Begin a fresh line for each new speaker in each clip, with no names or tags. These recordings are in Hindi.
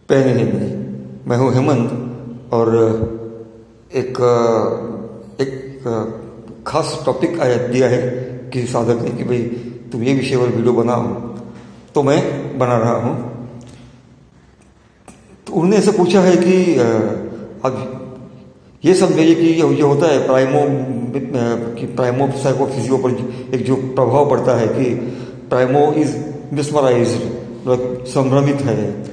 पहले नहीं, मैं हूँ हेमंत और एक खास टॉपिक आया दिया है किसी साधक ने कि भाई तुम ये विषय पर वीडियो बनाओ, तो मैं बना रहा हूँ। तो उन्होंने ऐसे पूछा है कि अब ये समझिए कि ये होता है प्राइमो साइकोफिजियो पर एक जो प्रभाव पड़ता है कि प्राइमो इज मिसमराइज्ड, मतलब संभ्रमित है,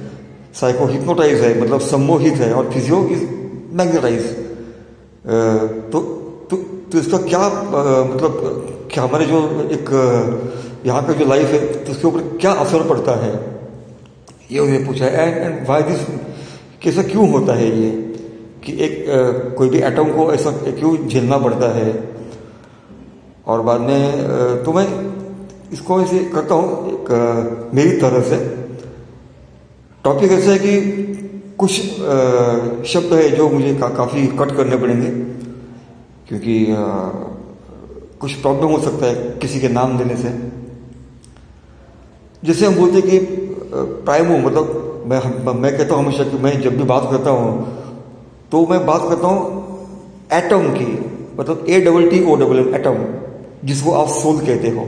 साइको हिप्नोटाइज है, मतलब सम्मोहित है, और फिजियो इज मैग्नेटाइज। तो इसका क्या मतलब क्या हमारे जो एक यहाँ का जो लाइफ है तो उसके ऊपर क्या असर पड़ता है, ये उन्होंने पूछा है। एंड व्हाई दिस, कैसा क्यों होता है ये कि एक कोई भी एटम को ऐसा क्यों झेलना पड़ता है। और बाद में तो मैं इसको ऐसे करता हूँ एक मेरी तरह से। टॉपिक ऐसा है कि कुछ शब्द है जो मुझे काफ़ी कट करने पड़ेंगे, क्योंकि कुछ प्रॉब्लम हो सकता है किसी के नाम देने से। जैसे हम बोलते हैं कि प्राइमो, मतलब मैं कहता हूँ हमेशा कि मैं जब भी बात करता हूँ तो मैं बात करता हूँ एटम की, मतलब ATTOM एटम, जिसको आप सोल कहते हो।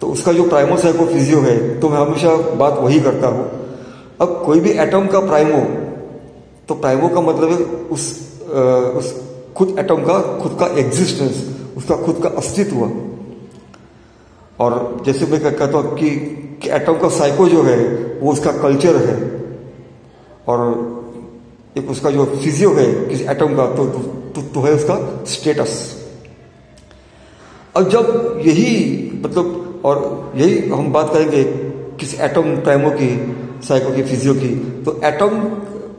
तो उसका जो प्राइमो साइकोफिजियो है तो मैं हमेशा बात वही करता हूँ। अब कोई भी एटम का प्राइमो, तो प्राइमो का मतलब है उस खुद एटम का खुद का एग्जिस्टेंस, उसका खुद का अस्तित्व। और जैसे मैं कहता हूँ कि एटम का साइको जो है वो उसका कल्चर है, और एक उसका जो फिजियो है किसी एटम का तो है उसका स्टेटस। अब जब यही मतलब, और यही हम बात करेंगे किसी एटम प्राइमो की, साइको की, फिजियो की, तो एटम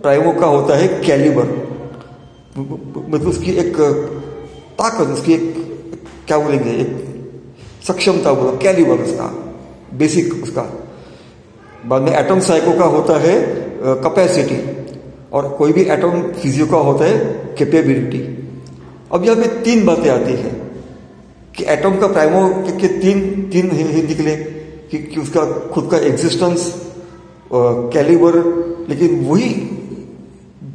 प्राइमो का होता है कैलिबर, मतलब उसकी एक ताकत, उसकी एक क्या बोलेंगे, एक सक्षमता, बोलो कैलिबर उसका बेसिक उसका। बाद में एटम साइको का होता है कैपेसिटी, और कोई भी एटम फिजियो का होता है कैपेबिलिटी। अब यहाँ पे तीन बातें आती है कि एटम का प्राइमो के तीन निकले कि उसका खुद का एग्जिस्टेंस, कैलिबर, लेकिन वही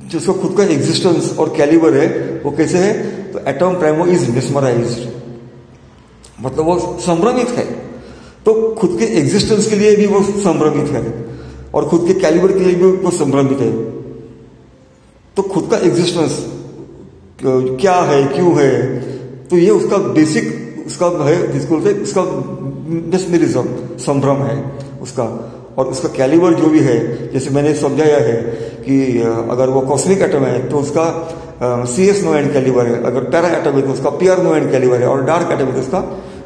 जो उसका खुद का एग्जिस्टेंस और कैलिबर है वो कैसे है, तो एटम प्राइमो इज मिसमराइज्ड, मतलब वो संभ्रमित है। तो खुद के एग्जिस्टेंस के लिए भी वो संभ्रमित है और खुद के कैलिबर के लिए भी वो संभ्रमित है। तो खुद का एग्जिस्टेंस क्या है, क्यों है, तो ये उसका बेसिक उसका है, जिसको बोलते हैं उसका मेस्मेरिज्म, संभ्रम है उसका। और उसका कैलिबर जो भी है, जैसे मैंने समझाया है कि अगर वो कॉस्मिक एटम है तो उसका CS नो एंड कैलिबर है, अगर पैरा एटम है तो उसका PR नो एंड कैलिबर है, और डार्क एटम है तो उसका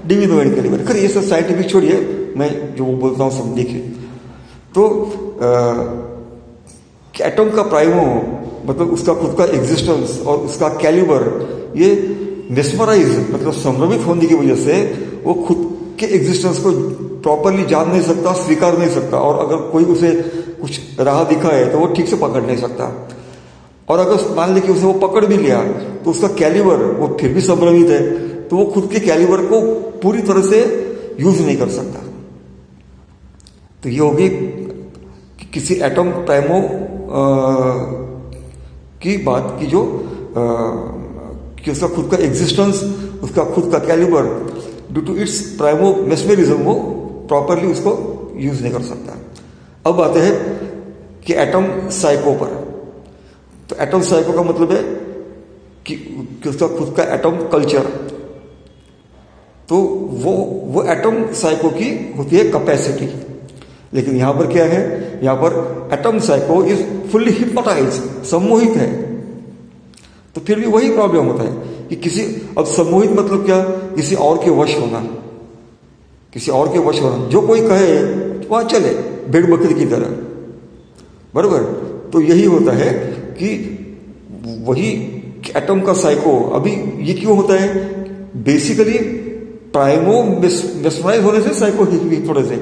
DV नो एंड कैलिबर है। खैर ये सब साइंटिफिक छोड़िए, मैं जो बोलता हूँ सब देखिए। तो एटम का प्राइमो मतलब उसका खुद का एग्जिस्टेंस और उसका कैलिबर, ये मेस्मराइज मतलब संभ्रमित होने की वजह से वो खुद के एग्जिस्टेंस को प्रॉपरली जान नहीं सकता, स्वीकार नहीं सकता, और अगर कोई उसे कुछ राह दिखाए तो वो ठीक से पकड़ नहीं सकता। और अगर मान लीजिए कि उसे वो पकड़ भी लिया तो उसका कैलिबर वो फिर भी संभ्रमित है, तो वो खुद के कैलिबर को पूरी तरह से यूज नहीं कर सकता। तो ये होगी किसी एटम प्राइमो की बात की, जो कि उसका खुद का एग्जिस्टेंस, उसका खुद का calibre due to its primo mesmerism वो प्रॉपरली उसको यूज नहीं कर सकता। अब आते हैं कि एटम साइको पर। तो एटम साइको का मतलब है कि उसका खुद का एटम कल्चर। तो वो एटम साइको की होती है कैपेसिटी। लेकिन यहां पर क्या है, यहां पर atom psycho is fully hypnotize, सम्मोहित है। तो फिर भी वही प्रॉब्लम होता है कि किसी, अब सम्मोहित मतलब क्या, किसी और के वश होना, किसी और के वश होना, जो कोई कहे वहां चले, भेड़ बकरी की तरह, बराबर। तो यही होता है कि वही एटम का साइको। अभी ये क्यों होता है, बेसिकली प्राइमो मेस्मराइज होने से साइको थोड़े से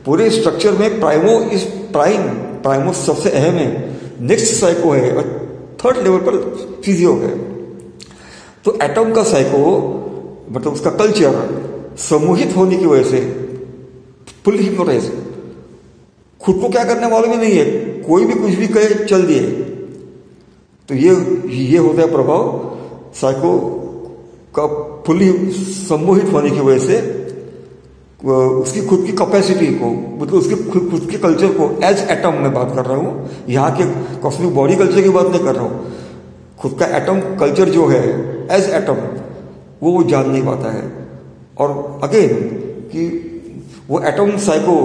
पूरे स्ट्रक्चर में प्राइमो इज प्राइमो सबसे अहम है, नेक्स्ट साइको है, और थर्ड लेवल पर फिजियो है। तो एटम का साइको मतलब उसका कल्चर सम्मोहित होने की वजह से फुल हिप्नोटाइज, खुद को क्या करने वालों में नहीं है, कोई भी कुछ भी कहे चल दिए। तो ये होता है प्रभाव साइको का फुल्ली सम्मोहित होने की वजह से उसकी खुद की कैपेसिटी को, मतलब उसके खुद के कल्चर को, एज एटम मैं बात कर रहा हूँ, यहाँ के कॉस्मिक बॉडी कल्चर की बात नहीं कर रहा हूँ, खुद का एटम कल्चर जो है एज एटम वो जान नहीं पाता है। और अगेन कि वो एटम साइको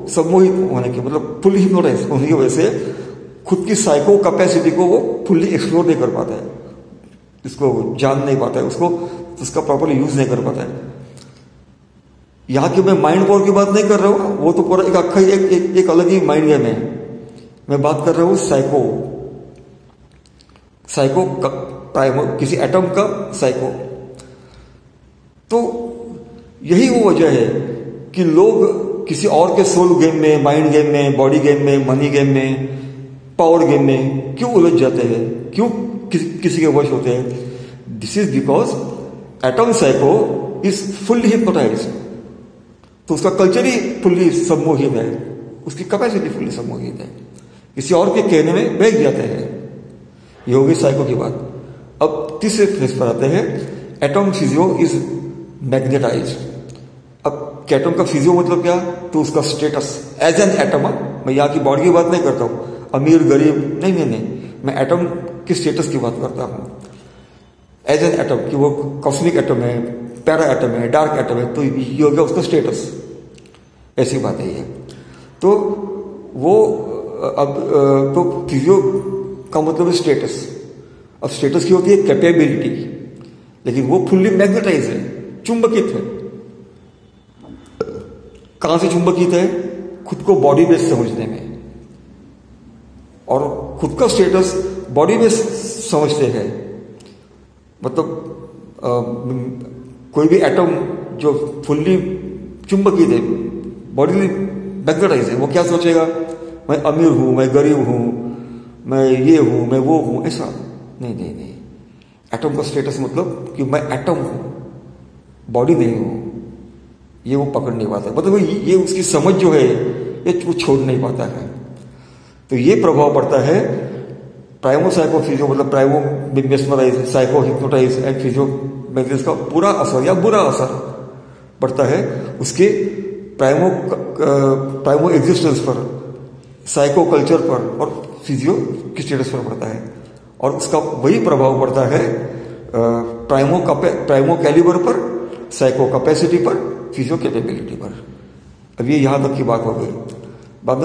सम्मोहित होने की, मतलब फुल्ली हिप्नोटाइज होने की वजह से खुद की साइको कैपेसिटी को वो फुल्ली एक्सप्लोर नहीं कर पाता है, इसको जान नहीं पाता है, उसको उसका प्रॉपरली यूज नहीं कर पाता है। यहाँ की मैं माइंड पावर की बात नहीं कर रहा हूँ, वो तो पूरा एक अक्खा एक अलग ही माइंड गेम है। मैं बात कर रहा हूँ साइको का, किसी एटम का साइको। तो यही वो वजह है कि लोग किसी और के सोल गेम में, माइंड गेम में, बॉडी गेम में, मनी गेम में, पावर गेम में क्यों उलझ जाते हैं, क्यों किसी के वश होते हैं। This is because atom psycho is fully hypnotised. तो उसका कल्चर ही फुल्ली सम्मोहित है, उसकी कैपेसिटी फुल्ली सम्मोहित है, किसी और के कहने में बह जाते हैं। ये होगी साइको की बात। अब तीसरे फेज पर आते हैं, एटम फिजियो इज मैग्नेटाइज्ड। अब एटम का फिजियो मतलब क्या, तो उसका स्टेटस एज एन एटम। मैं यहाँ की बॉडी की बात नहीं करता हूँ, अमीर गरीब, नहीं, मैं एटम के स्टेटस की बात करता हूँ एज एन एटम, कि वो कॉस्मिक एटम है, पैरा एटम है, डार्क एटम है, तो ये हो गया उसका स्टेटस। ऐसी बात है ये। तो वो अब तो फिजियो का मतलब स्टेटस। अब स्टेटस की होती है कैपेबिलिटी, लेकिन वो फुल्ली मैग्नेटाइज है, चुंबकित है। कहां से चुंबकित है, खुद को बॉडी बेस समझने में, और खुद का स्टेटस बॉडी बेस समझते हैं। मतलब कोई भी एटम जो फुल्ली चुंबकित है, बॉडी मैग्नेटाइज है, वो क्या सोचेगा, मैं अमीर हूं, मैं गरीब हूं, मैं ये हूं, मैं वो हूं, ऐसा नहीं। एटम का स्टेटस मतलब कि मैं एटम हूं, बॉडी नहीं हूं, ये वो पकड़ नहीं पाता। मतलब ये उसकी समझ जो है ये वो छोड़ नहीं पाता है। तो ये प्रभाव पड़ता है प्राइमो साइको फिजियो, मतलब primo mesmerize, psycho hypnotize and physio magnetism का पूरा असर या बुरा असर पड़ता है उसके प्राइमो एग्जिस्टेंस पर, साइको कल्चर पर और फिजियो की स्टेटस पर पड़ता है। और उसका वही प्रभाव पड़ता है प्राइमो कैलिबर पर, साइको कैपेसिटी पर, फिजियो कैपेबिलिटी पर। अब ये यहां तक की बात हो गई। बाद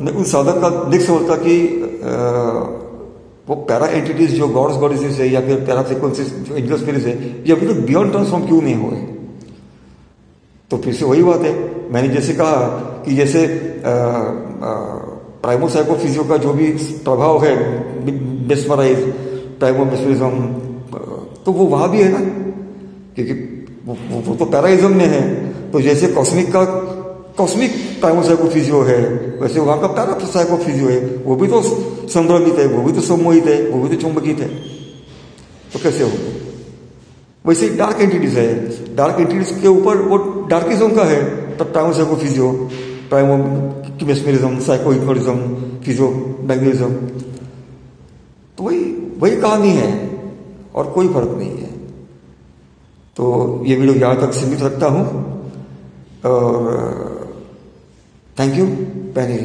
में उस साधक का नहीं समझता कि वो पैरा एंटिटीज जो गॉड्स गॉडेसेस है या फिर पैरा फ्रीक्वेंसीज जो एंजल स्पिरिट्स है, ये अभी तक बियॉन्ड ट्रांसफॉर्म क्यों नहीं हुए। तो फिर से वही बात है, मैंने जैसे कहा कि जैसे प्राइमो साइको फिजियो का जो भी प्रभाव है, मेस्मराइज, प्राइमो मेस्मरिज्म, तो वो वहां भी है ना, क्योंकि वो तो पैराइज्म में है। तो जैसे कॉस्मिक प्राइमो साइको फिजियो है, वैसे वहां का पैरा साइको फिजियो है, वो भी तो संभ्रमित है, वो भी तो सम्मोहित है, वो भी तो चुंबकित है। तो कैसे होगा। वैसे डार्क एंटिटीज है, डार्क एंटिटीज के ऊपर वो डार्किज्म का है, तब primo psycho physio, primo mesmerism, psycho hypnotism, physio magnetism, तो वही कहानी है और कोई फर्क नहीं है। तो ये वीडियो यहां तक सीमित रखता हूं और थैंक यू। पैनी